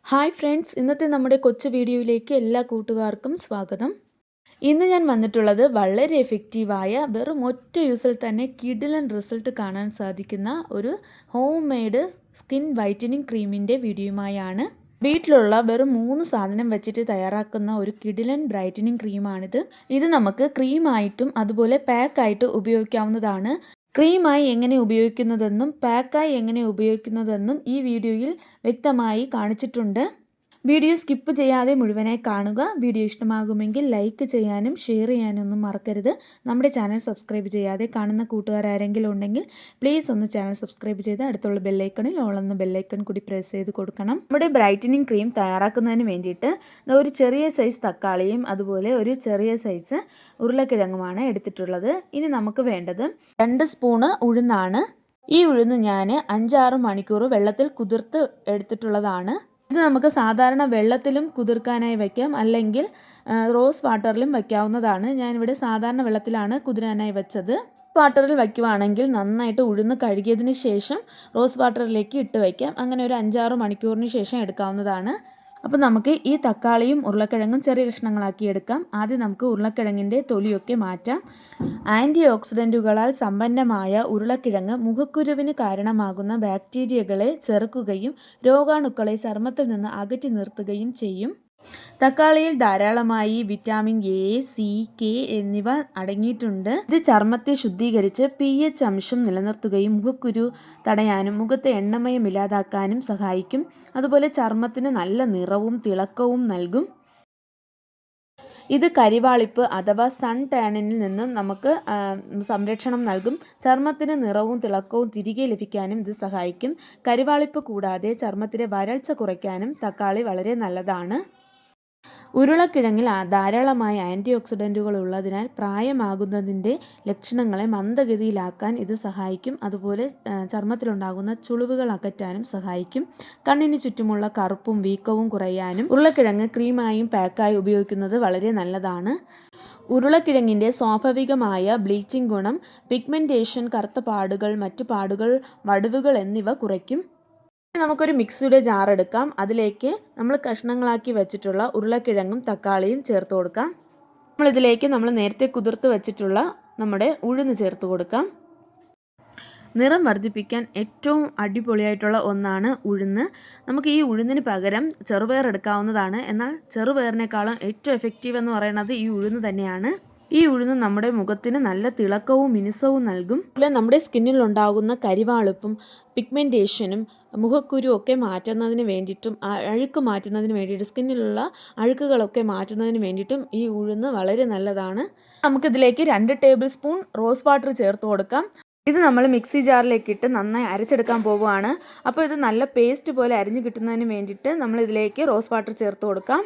Hi friends, ഇന്നത്തെ നമ്മുടെ കൊച്ചു വീഡിയോയിലേക്ക് എല്ലാ കൂട്ടുകാർക്കും സ്വാഗതം. ഇന്ന് ഞാൻ വന്നിട്ടുള്ളത് വളരെ എഫക്റ്റീവായ വെറും ഒറ്റ യൂസിൽ തന്നെ കിടിലൻ റിസൾട്ട് കാണാൻ സാധിക്കുന്ന ഒരു ഹോം മെയ്ഡ് സ്കിൻ വൈറ്റനിങ് ക്രീമിൻ്റെ വീഡിയോയുമായാണ്. വീട്ടിലുള്ള വെറും 3 സാധനം വെച്ചിട്ട് തയ്യാറാക്കുന്ന ഒരു കിടിലൻ ബ്രൈറ്റനിങ് ക്രീമാണിത്. ഇത് നമുക്ക് ക്രീമായിട്ടും അതുപോലെ പാക്കായിട്ട് ഉപയോഗിക്കാവുന്നതാണ്. ക്രീമായി എങ്ങനെ ഉപയോഗിക്കുന്നതെന്നും പാക്കായി എങ്ങനെ ഉപയോഗിക്കുന്നതെന്നും ഈ വീഡിയോയിൽ വ്യക്തമായി കാണിച്ചിട്ടുണ്ട്. വീഡിയോ സ്കിപ്പ് ചെയ്യാതെ മുഴുവനായി കാണുക. വീഡിയോ ഇഷ്ടമാകുമെങ്കിൽ ലൈക്ക് ചെയ്യാനും ഷെയർ ചെയ്യാനൊന്നും മറക്കരുത്. നമ്മുടെ ചാനൽ സബ്സ്ക്രൈബ് ചെയ്യാതെ കാണുന്ന കൂട്ടുകാരാരെങ്കിലും ഉണ്ടെങ്കിൽ പ്ലീസ് ഒന്ന് ചാനൽ സബ്സ്ക്രൈബ് ചെയ്ത് അടുത്തുള്ള ബെല്ലൈക്കണിൽ ഓൾ എന്ന ബെല്ലൈക്കൺ കൂടി പ്രസ് ചെയ്ത് കൊടുക്കണം. നമ്മുടെ ബ്രൈറ്റനിങ് ക്രീം തയ്യാറാക്കുന്നതിന് വേണ്ടിയിട്ട് ഒരു ചെറിയ സൈസ് തക്കാളിയും അതുപോലെ ഒരു ചെറിയ സൈസ് ഉരുളക്കിഴങ്ങുമാണ് എടുത്തിട്ടുള്ളത്. ഇനി നമുക്ക് വേണ്ടത് 2 സ്പൂണ് ഉഴുന്നാണ്. ഈ ഉഴുന്ന് ഞാൻ 5-6 മണിക്കൂർ വെള്ളത്തിൽ കുതിർത്ത് എടുത്തിട്ടുള്ളതാണ്. ഇത് നമുക്ക് സാധാരണ വെള്ളത്തിലും കുതിർക്കാനായി വയ്ക്കാം, അല്ലെങ്കിൽ റോസ് വാട്ടറിലും വയ്ക്കാവുന്നതാണ്. ഞാനിവിടെ സാധാരണ വെള്ളത്തിലാണ് കുതിരാനായി വെച്ചത്. വാട്ടറിൽ വയ്ക്കുവാണെങ്കിൽ നന്നായിട്ട് ഉഴുന്ന് കഴുകിയതിന് ശേഷം റോസ് വാട്ടറിലേക്ക് ഇട്ട് വയ്ക്കാം. അങ്ങനെ ഒരു 5-6 മണിക്കൂറിന് ശേഷം എടുക്കാവുന്നതാണ്. അപ്പോൾ നമുക്ക് ഈ തക്കാളിയും ഉരുളക്കിഴങ്ങും ചെറിയ കഷ്ണങ്ങളാക്കി എടുക്കാം. ആദ്യം നമുക്ക് ഉരുളക്കിഴങ്ങിൻ്റെ തൊലിയൊക്കെ മാറ്റാം. ആൻറ്റി ഓക്സിഡൻറ്റുകളാൽ സമ്പന്നമായ ഉരുളക്കിഴങ്ങ് മുഖക്കുരുവിന് കാരണമാകുന്ന ബാക്ടീരിയകളെ ചെറുക്കുകയും രോഗാണുക്കളെ ചർമ്മത്തിൽ നിന്ന് അകറ്റി നിർത്തുകയും ചെയ്യും. തക്കാളിയിൽ ധാരാളമായി വിറ്റാമിൻ എ, സി, കെ എന്നിവ അടങ്ങിയിട്ടുണ്ട്. ഇത് ചർമ്മത്തെ ശുദ്ധീകരിച്ച് pH അംശം നിലനിർത്തുകയും മുഖക്കുരു തടയാനും മുഖത്തെ എണ്ണമയം ഇല്ലാതാക്കാനും സഹായിക്കും. അതുപോലെ ചർമ്മത്തിന് നല്ല നിറവും തിളക്കവും നൽകും. ഇത് കരിവാളിപ്പ് അഥവാ സൺ ടാനിൽ നിന്നും നമുക്ക് സംരക്ഷണം നൽകും. ചർമ്മത്തിന് നിറവും തിളക്കവും തിരികെ ലഭിക്കാനും ഇത് സഹായിക്കും. കരിവാളിപ്പ് കൂടാതെ ചർമ്മത്തിലെ വരൾച്ച കുറയ്ക്കാനും തക്കാളി വളരെ നല്ലതാണ്. ഉരുളക്കിഴങ്ങിൽ ധാരാളമായ ആൻറ്റി ഓക്സിഡൻറ്റുകൾ ഉള്ളതിനാൽ പ്രായമാകുന്നതിൻ്റെ ലക്ഷണങ്ങളെ മന്ദഗതിയിലാക്കാൻ ഇത് സഹായിക്കും. അതുപോലെ ചർമ്മത്തിലുണ്ടാകുന്ന ചുളിവുകൾ അകറ്റാനും സഹായിക്കും. കണ്ണിന് ചുറ്റുമുള്ള കറുപ്പും വീക്കവും കുറയാനും ഉരുളക്കിഴങ്ങ് ക്രീമായും പാക്കായും ഉപയോഗിക്കുന്നത് വളരെ നല്ലതാണ്. ഉരുളക്കിഴങ്ങിൻ്റെ സ്വാഭാവികമായ ബ്ലീച്ചിങ് ഗുണം പിഗ്മെൻറ്റേഷൻ, കറുത്ത പാടുകൾ, മറ്റു പാടുകൾ, വടുവുകൾ എന്നിവ കുറയ്ക്കും. നമുക്കൊരു മിക്സിയുടെ ജാർ എടുക്കാം. അതിലേക്ക് നമ്മൾ കഷ്ണങ്ങളാക്കി വെച്ചിട്ടുള്ള ഉരുളക്കിഴങ്ങും തക്കാളിയും ചേർത്ത് കൊടുക്കാം. നമ്മളിതിലേക്ക് നമ്മൾ നേരത്തെ കുതിർത്ത് വെച്ചിട്ടുള്ള നമ്മുടെ ഉഴുന്ന് ചേർത്ത് കൊടുക്കാം. നിറം വർദ്ധിപ്പിക്കാൻ ഏറ്റവും അടിപൊളിയായിട്ടുള്ള ഒന്നാണ് ഉഴുന്ന്. നമുക്ക് ഈ ഉഴുന്നിന് പകരം ചെറുപയർ എടുക്കാവുന്നതാണ്. എന്നാൽ ചെറുപയറിനേക്കാളും ഏറ്റവും എഫക്റ്റീവ് എന്ന് പറയുന്നത് ഈ ഉഴുന്ന് തന്നെയാണ്. ഈ ഉഴുന്ന് നമ്മുടെ മുഖത്തിന് നല്ല തിളക്കവും മിനുസവും നൽകും. അതുപോലെ നമ്മുടെ സ്കിന്നിൽ ഉണ്ടാകുന്ന കരിവാളിപ്പും പിഗ്മെൻറ്റേഷനും മുഖക്കുരു ഒക്കെ മാറ്റുന്നതിന് വേണ്ടിയിട്ടും അഴുക്ക് മാറ്റുന്നതിന് വേണ്ടിയിട്ട് സ്കിന്നിലുള്ള അഴുക്കുകളൊക്കെ മാറ്റുന്നതിന് വേണ്ടിയിട്ടും ഈ ഉഴുന്ന് വളരെ നല്ലതാണ്. നമുക്കിതിലേക്ക് 2 ടേബിൾ സ്പൂൺ റോസ് വാട്ടർ ചേർത്ത് കൊടുക്കാം. ഇത് നമ്മൾ മിക്സി ജാറിലേക്ക് ഇട്ട് നന്നായി അരച്ചെടുക്കാൻ പോവുകയാണ്. അപ്പോൾ ഇത് നല്ല പേസ്റ്റ് പോലെ അരിഞ്ഞു കിട്ടുന്നതിന് വേണ്ടിയിട്ട് നമ്മൾ ഇതിലേക്ക് റോസ് വാട്ടർ ചേർത്ത് കൊടുക്കാം.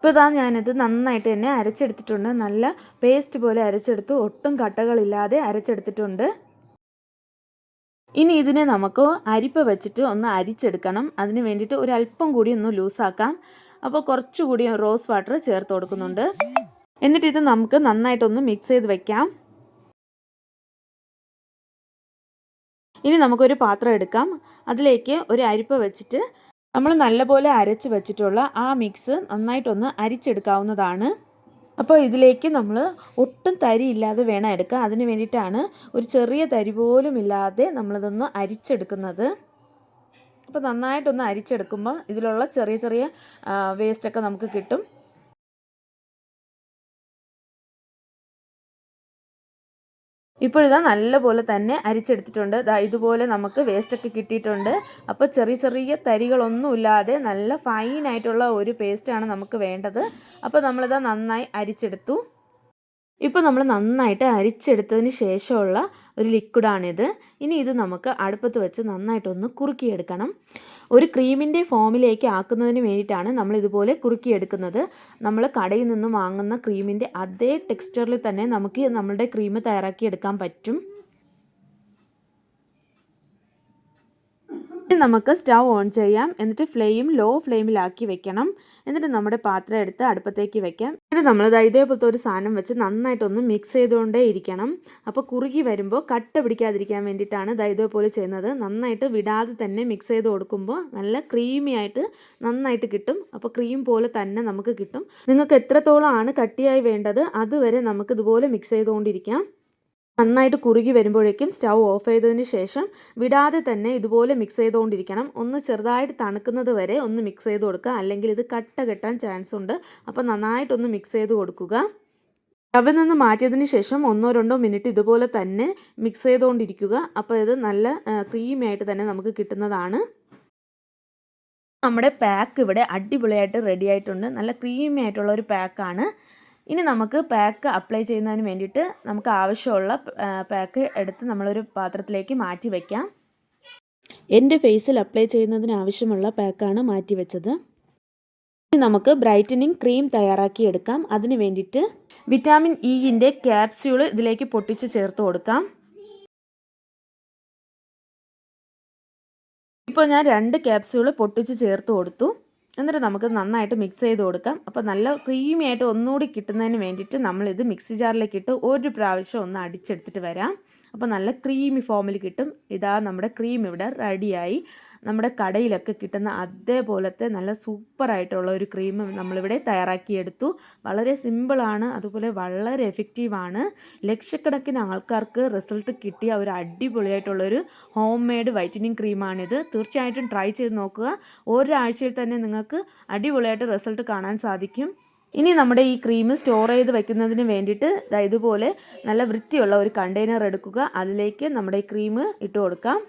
ഇപ്പോൾ ഞാനിത് നന്നായിട്ട് തന്നെ അരച്ചെടുത്തിട്ടുണ്ട്. നല്ല പേസ്റ്റ് പോലെ അരച്ചെടുത്തു. ഒട്ടും കട്ടകളില്ലാതെ അരച്ചെടുത്തിട്ടുണ്ട്. ഇനി ഇതിനെ നമുക്ക് അരിപ്പ വെച്ചിട്ട് ഒന്ന് അരിച്ചെടുക്കണം. അതിന് വേണ്ടിയിട്ട് ഒരല്പം കൂടി ഒന്ന് ലൂസാക്കാം. അപ്പോൾ കുറച്ചുകൂടി റോസ് വാട്ടർ ചേർത്ത് കൊടുക്കുന്നുണ്ട്. എന്നിട്ട് ഇത് നമുക്ക് നന്നായിട്ടൊന്ന് മിക്സ് ചെയ്ത് വയ്ക്കാം. ഇനി നമുക്കൊരു പാത്രം എടുക്കാം. അതിലേക്ക് ഒരു അരിപ്പ വെച്ചിട്ട് നമ്മൾ നല്ലപോലെ അരച്ച് വെച്ചിട്ടുള്ള ആ മിക്സ് നന്നായിട്ടൊന്ന് അരിച്ചെടുക്കാവുന്നതാണ്. അപ്പോൾ ഇതിലേക്ക് നമ്മൾ ഒട്ടും തരി ഇല്ലാതെ വേണം എടുക്കുക. അതിന് വേണ്ടിയിട്ടാണ് ഒരു ചെറിയ തരി പോലും ഇല്ലാതെ നമ്മളിതൊന്ന് അരിച്ചെടുക്കുന്നത്. അപ്പോൾ നന്നായിട്ടൊന്ന് അരിച്ചെടുക്കുമ്പോൾ ഇതിലുള്ള ചെറിയ ചെറിയ വേസ്റ്റൊക്കെ നമുക്ക് കിട്ടും. ഇപ്പോഴിതാ നല്ലപോലെ തന്നെ അരിച്ചെടുത്തിട്ടുണ്ട്. ഇതുപോലെ നമുക്ക് വേസ്റ്റൊക്കെ കിട്ടിയിട്ടുണ്ട്. അപ്പോൾ ചെറിയ ചെറിയ തരികളൊന്നുമില്ലാതെ നല്ല ഫൈനായിട്ടുള്ള ഒരു പേസ്റ്റാണ് നമുക്ക് വേണ്ടത്. അപ്പോൾ നമ്മളിതാ നന്നായി അരിച്ചെടുത്തു. ഇപ്പോൾ നമ്മൾ നന്നായിട്ട് അരിച്ചെടുത്തതിന് ശേഷമുള്ള ഒരു ലിക്വിഡാണിത്. ഇനി ഇത് നമുക്ക് അടുപ്പത്ത് വെച്ച് നന്നായിട്ടൊന്ന് കുറുക്കിയെടുക്കണം. ഒരു ക്രീമിൻ്റെ ഫോമിലേക്ക് ആക്കുന്നതിന് വേണ്ടിയിട്ടാണ് നമ്മൾ ഇതുപോലെ കുറുക്കിയെടുക്കുന്നത്. നമ്മൾ കടയിൽ നിന്ന് വാങ്ങുന്ന ക്രീമിൻ്റെ അതേ ടെക്സ്ചറിൽ തന്നെ നമുക്ക് നമ്മളുടെ ക്രീം തയ്യാറാക്കിയെടുക്കാൻ പറ്റും. ഇനി നമുക്ക് സ്റ്റൗ ഓൺ ചെയ്യാം. എന്നിട്ട് ഫ്ലെയിം ലോ ഫ്ലെയിമിലാക്കി വെക്കണം. എന്നിട്ട് നമ്മുടെ പാത്രം എടുത്ത് അടുപ്പത്തേക്ക് വെക്കാം. എന്നിട്ട് നമ്മൾ ഇതേപോലത്തെ ഒരു സാധനം വെച്ച് നന്നായിട്ടൊന്ന് മിക്സ് ചെയ്തുകൊണ്ടേ ഇരിക്കണം. അപ്പോൾ കുറുകി വരുമ്പോൾ കട്ട പിടിക്കാതിരിക്കാൻ വേണ്ടിയിട്ടാണ് ഇതേപോലെ ചെയ്യുന്നത്. നന്നായിട്ട് വിടാതെ തന്നെ മിക്സ് ചെയ്ത് കൊടുക്കുമ്പോൾ നല്ല ക്രീമി ആയിട്ട് നന്നായിട്ട് കിട്ടും. അപ്പോൾ ക്രീം പോലെ തന്നെ നമുക്ക് കിട്ടും. നിങ്ങൾക്ക് എത്രത്തോളം ആണ് കട്ടിയായി വേണ്ടത് അതുവരെ നമുക്ക് ഇതുപോലെ മിക്സ് ചെയ്തുകൊണ്ടിരിക്കാം. നന്നായിട്ട് കുറുകി വരുമ്പോഴേക്കും സ്റ്റൗ ഓഫ് ചെയ്തതിന് ശേഷം വിടാതെ തന്നെ ഇതുപോലെ മിക്സ് ചെയ്തുകൊണ്ടിരിക്കണം. ഒന്ന് ചെറുതായിട്ട് തണുക്കുന്നത് വരെ ഒന്ന് മിക്സ് ചെയ്ത് കൊടുക്കുക, അല്ലെങ്കിൽ ഇത് കട്ട കെട്ടാൻ ചാൻസ് ഉണ്ട്. അപ്പോൾ നന്നായിട്ടൊന്ന് മിക്സ് ചെയ്ത് കൊടുക്കുക. സ്റ്റവിൽ നിന്ന് മാറ്റിയതിന് ശേഷം 1-2 മിനിറ്റ് ഇതുപോലെ തന്നെ മിക്സ് ചെയ്തുകൊണ്ടിരിക്കുക. അപ്പോൾ ഇത് നല്ല ക്രീമി ആയിട്ട് തന്നെ നമുക്ക് കിട്ടുന്നതാണ്. നമ്മുടെ പാക്ക് ഇവിടെ അടിപൊളിയായിട്ട് റെഡി ആയിട്ടുണ്ട്. നല്ല ക്രീമി ആയിട്ടുള്ള ഒരു പാക്കാണ്. ഇനി നമുക്ക് പാക്ക് അപ്ലൈ ചെയ്യുന്നതിന് വേണ്ടിയിട്ട് നമുക്ക് ആവശ്യമുള്ള പാക്ക് എടുത്ത് നമ്മളൊരു പാത്രത്തിലേക്ക് മാറ്റി വയ്ക്കാം. എൻ്റെ ഫേസിൽ അപ്ലൈ ചെയ്യുന്നതിന് ആവശ്യമുള്ള പാക്കാണ് മാറ്റി വെച്ചത്. ഇനി നമുക്ക് ബ്രൈറ്റനിങ് ക്രീം തയ്യാറാക്കി എടുക്കാം. അതിന് വേണ്ടിയിട്ട് വിറ്റാമിൻ ഇൻ്റെ ക്യാപ്സ്യൂൾ ഇതിലേക്ക് പൊട്ടിച്ച് ചേർത്ത് കൊടുക്കാം. ഇപ്പോൾ ഞാൻ 2 ക്യാപ്സ്യൂൾ പൊട്ടിച്ച് ചേർത്ത് കൊടുത്തു. എന്നിട്ട് നമുക്ക് നന്നായിട്ട് മിക്സ് ചെയ്ത് കൊടുക്കാം. അപ്പോൾ നല്ല ക്രീമി ആയിട്ട് ഒന്നുകൂടി കിട്ടുന്നതിന് വേണ്ടിയിട്ട് നമ്മളിത് മിക്സി ജാറിലേക്ക് ഇട്ട് ഒരു പ്രാവശ്യം ഒന്ന് അടിച്ചെടുത്തിട്ട് വരാം. അപ്പോൾ നല്ല ക്രീമി ഫോമിൽ കിട്ടും. ഇതാ നമ്മുടെ ക്രീം ഇവിടെ റെഡിയായി. നമ്മുടെ കടയിലൊക്കെ കിട്ടുന്ന അതേപോലത്തെ നല്ല സൂപ്പറായിട്ടുള്ള ഒരു ക്രീം നമ്മളിവിടെ തയ്യാറാക്കിയെടുത്തു. വളരെ സിമ്പിളാണ്, അതുപോലെ വളരെ എഫക്റ്റീവാണ്. ലക്ഷക്കണക്കിന് ആൾക്കാർക്ക് റിസൾട്ട് കിട്ടിയ ഒരു അടിപൊളിയായിട്ടുള്ളൊരു ഹോം മെയ്ഡ് വൈറ്റനിങ് ക്രീമാണിത്. തീർച്ചയായിട്ടും ട്രൈ ചെയ്ത് നോക്കുക. ഒരാഴ്ചയിൽ തന്നെ നിങ്ങൾക്ക് അടിപൊളിയായിട്ട് റിസൾട്ട് കാണാൻ സാധിക്കും. ഇനി നമ്മുടെ ഈ ക്രീം സ്റ്റോർ ചെയ്ത് വെക്കുന്നതിന് വേണ്ടിയിട്ട് ഇതുപോലെ നല്ല വൃത്തിയുള്ള ഒരു കണ്ടെയ്നർ എടുക്കുക. അതിലേക്ക് നമ്മുടെ ഈ ക്രീം ഇട്ട് കൊടുക്കാം.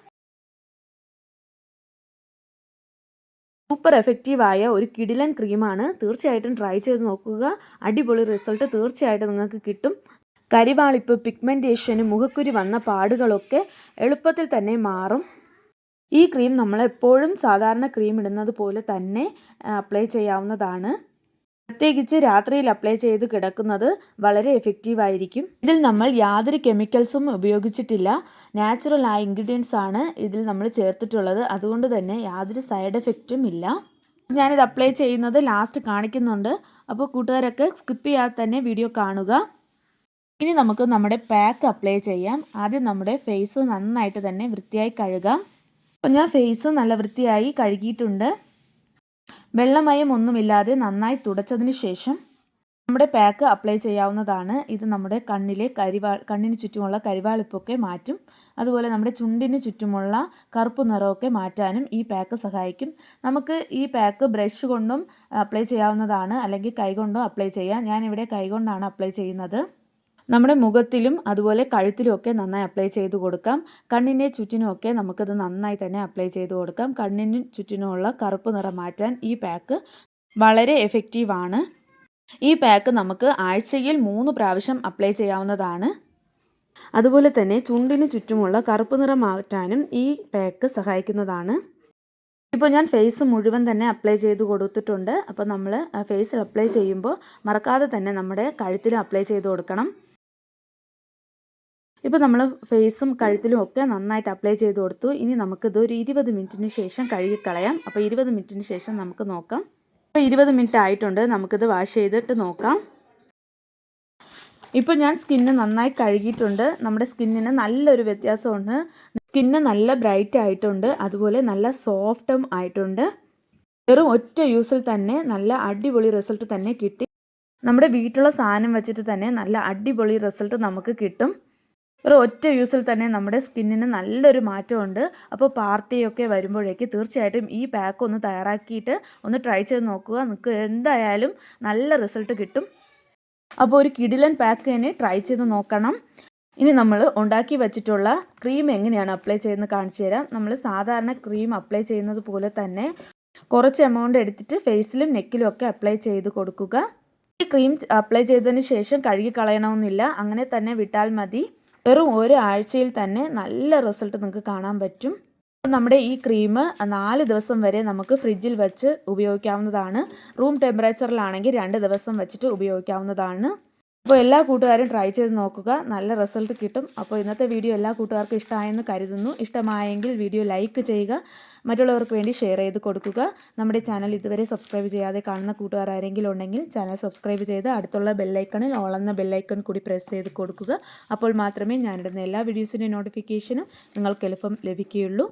സൂപ്പർ എഫക്റ്റീവായ ഒരു കിടിലൻ ക്രീമാണ്. തീർച്ചയായിട്ടും ട്രൈ ചെയ്ത് നോക്കുക. അടിപൊളി റിസൾട്ട് തീർച്ചയായിട്ടും നിങ്ങൾക്ക് കിട്ടും. കരിവാളിപ്പ്, പിഗ്മെൻറ്റേഷന്, മുഖക്കുരു വന്ന പാടുകളൊക്കെ എളുപ്പത്തിൽ തന്നെ മാറും. ഈ ക്രീം നമ്മളെപ്പോഴും സാധാരണ ക്രീം ഇടുന്നത് പോലെ തന്നെ അപ്ലൈ ചെയ്യാവുന്നതാണ്. പ്രത്യേകിച്ച് രാത്രിയിൽ അപ്ലൈ ചെയ്ത് കിടക്കുന്നത് വളരെ എഫക്റ്റീവായിരിക്കും. ഇതിൽ നമ്മൾ യാതൊരു കെമിക്കൽസും ഉപയോഗിച്ചിട്ടില്ല. നാച്ചുറൽ ആയ ഇൻഗ്രീഡിയൻസ് ആണ് ഇതിൽ നമ്മൾ ചേർത്തിട്ടുള്ളത്. അതുകൊണ്ട് തന്നെ യാതൊരു സൈഡ് എഫക്റ്റും ഇല്ല. ഞാനിത് അപ്ലൈ ചെയ്യുന്നത് ലാസ്റ്റ് കാണിക്കുന്നുണ്ട്. അപ്പോൾ കൂട്ടുകാരൊക്കെ സ്കിപ്പ് ചെയ്യാതെ തന്നെ വീഡിയോ കാണുക. ഇനി നമുക്ക് നമ്മുടെ പാക്ക് അപ്ലൈ ചെയ്യാം. ആദ്യം നമ്മുടെ ഫേസ് നന്നായിട്ട് തന്നെ വൃത്തിയായി കഴുകാം. അപ്പോൾ ഞാൻ ഫേസ് നല്ല വൃത്തിയായി കഴുകിയിട്ടുണ്ട്. വെള്ളമയം ഒന്നുമില്ലാതെ നന്നായി തുടച്ചതിന് ശേഷം നമ്മുടെ പാക്ക് അപ്ലൈ ചെയ്യാവുന്നതാണ്. ഇത് നമ്മുടെ കണ്ണിന് ചുറ്റുമുള്ള കരിവാളിപ്പൊക്കെ മാറ്റും. അതുപോലെ നമ്മുടെ ചുണ്ടിന് ചുറ്റുമുള്ള കറുപ്പ് നിറമൊക്കെ മാറ്റാനും ഈ പാക്ക് സഹായിക്കും. നമുക്ക് ഈ പാക്ക് ബ്രഷ് കൊണ്ടും അപ്ലൈ ചെയ്യാവുന്നതാണ്, അല്ലെങ്കിൽ കൈകൊണ്ടും അപ്ലൈ ചെയ്യാം. ഞാനിവിടെ കൈകൊണ്ടാണ് അപ്ലൈ ചെയ്യുന്നത്. നമ്മുടെ മുഖത്തിലും അതുപോലെ കഴുത്തിലും ഒക്കെ നന്നായി അപ്ലൈ ചെയ്ത് കൊടുക്കാം. കണ്ണിൻ്റെ ചുറ്റിനുമൊക്കെ നമുക്കത് നന്നായി തന്നെ അപ്ലൈ ചെയ്ത് കൊടുക്കാം. കണ്ണിന് ചുറ്റിനുമുള്ള കറുപ്പ് നിറം മാറ്റാൻ ഈ പാക്ക് വളരെ എഫക്റ്റീവാണ്. ഈ പാക്ക് നമുക്ക് ആഴ്ചയിൽ 3 പ്രാവശ്യം അപ്ലൈ ചെയ്യാവുന്നതാണ്. അതുപോലെ തന്നെ ചുണ്ടിന് ചുറ്റുമുള്ള കറുപ്പ് നിറം മാറ്റാനും ഈ പാക്ക് സഹായിക്കുന്നതാണ്. ഇപ്പോൾ ഞാൻ ഫേസ് മുഴുവൻ തന്നെ അപ്ലൈ ചെയ്ത് കൊടുത്തിട്ടുണ്ട്. അപ്പോൾ നമ്മൾ ഫേസിൽ അപ്ലൈ ചെയ്യുമ്പോൾ മറക്കാതെ തന്നെ നമ്മുടെ കഴുത്തിലും അപ്ലൈ ചെയ്ത് കൊടുക്കണം. ഇപ്പോൾ നമ്മൾ ഫേസും കഴുത്തിലും ഒക്കെ നന്നായിട്ട് അപ്ലൈ ചെയ്ത് കൊടുത്തു. ഇനി നമുക്കിത് ഒരു 20 മിനിറ്റിന് ശേഷം കഴുകിക്കളയാം. അപ്പോൾ 20 മിനിറ്റിന് ശേഷം നമുക്ക് നോക്കാം. അപ്പോൾ 20 മിനിറ്റ് ആയിട്ടുണ്ട്. നമുക്കിത് വാഷ് ചെയ്തിട്ട് നോക്കാം. ഇപ്പോൾ ഞാൻ സ്കിന്ന് നന്നായി കഴുകിയിട്ടുണ്ട്. നമ്മുടെ സ്കിന്നിന് നല്ലൊരു വ്യത്യാസമുണ്ട്. സ്കിന്ന് നല്ല ബ്രൈറ്റ് ആയിട്ടുണ്ട്, അതുപോലെ നല്ല സോഫ്റ്റും ആയിട്ടുണ്ട്. വെറും ഒറ്റ യൂസിൽ തന്നെ നല്ല അടിപൊളി റിസൾട്ട് തന്നെ കിട്ടി. നമ്മുടെ വീട്ടിലുള്ള സാധനം വെച്ചിട്ട് തന്നെ നല്ല അടിപൊളി റിസൾട്ട് നമുക്ക് കിട്ടും. ഒരു ഒറ്റ യൂസിൽ തന്നെ നമ്മുടെ സ്കിന്നിന് നല്ലൊരു മാറ്റമുണ്ട്. അപ്പോൾ പാർട്ടിയൊക്കെ വരുമ്പോഴേക്ക് തീർച്ചയായിട്ടും ഈ പാക്ക് ഒന്ന് തയ്യാറാക്കിയിട്ട് ഒന്ന് ട്രൈ ചെയ്ത് നോക്കുക. നിങ്ങൾക്ക് എന്തായാലും നല്ല റിസൾട്ട് കിട്ടും. അപ്പോൾ ഒരു കിടിലൻ പാക്ക് തന്നെ ട്രൈ ചെയ്ത് നോക്കണം. ഇനി നമ്മൾ ഉണ്ടാക്കി വെച്ചിട്ടുള്ള ക്രീം എങ്ങനെയാണ് അപ്ലൈ ചെയ്യുന്നത് കാണിച്ചു തരാം. നമ്മൾ സാധാരണ ക്രീം അപ്ലൈ ചെയ്യുന്നത് പോലെ തന്നെ കുറച്ച് എമൗണ്ട് എടുത്തിട്ട് ഫേസിലും നെക്കിലും ഒക്കെ അപ്ലൈ ചെയ്ത് കൊടുക്കുക. ഈ ക്രീം അപ്ലൈ ചെയ്തതിന് ശേഷം കഴുകി കളയണമെന്നില്ല, അങ്ങനെ തന്നെ വിട്ടാൽ മതി. വെറും ഒരാഴ്ചയിൽ തന്നെ നല്ല റിസൾട്ട് നിങ്ങൾക്ക് കാണാൻ പറ്റും. നമ്മുടെ ഈ ക്രീം 4 ദിവസം വരെ നമുക്ക് ഫ്രിഡ്ജിൽ വെച്ച് ഉപയോഗിക്കാവുന്നതാണ്. റൂം ടെമ്പറേച്ചറിലാണെങ്കിൽ 2 ദിവസം വെച്ചിട്ട് ഉപയോഗിക്കാവുന്നതാണ്. അപ്പോൾ എല്ലാ കൂട്ടുകാരും ട്രൈ ചെയ്ത് നോക്കുക, നല്ല റിസൾട്ട് കിട്ടും. അപ്പോൾ ഇന്നത്തെ വീഡിയോ എല്ലാ കൂട്ടുകാർക്കും ഇഷ്ടമായെന്ന് കരുതുന്നു. ഇഷ്ടമായെങ്കിൽ വീഡിയോ ലൈക്ക് ചെയ്യുക, മറ്റുള്ളവർക്ക് വേണ്ടി ഷെയർ ചെയ്ത് കൊടുക്കുക. നമ്മുടെ ചാനൽ ഇതുവരെ സബ്സ്ക്രൈബ് ചെയ്യാതെ കാണുന്ന കൂട്ടുകാർ ആരെങ്കിലും ഉണ്ടെങ്കിൽ ചാനൽ സബ്സ്ക്രൈബ് ചെയ്ത് അടുത്തുള്ള ബെല്ലൈക്കണിൽ ഓൾ എന്ന ബെല്ലൈക്കൺ കൂടി പ്രസ് ചെയ്ത് കൊടുക്കുക. അപ്പോൾ മാത്രമേ ഞാനിടുന്ന എല്ലാ വീഡിയോസിൻ്റെ നോട്ടിഫിക്കേഷനും നിങ്ങൾക്ക് എളുപ്പം ലഭിക്കുകയുള്ളൂ.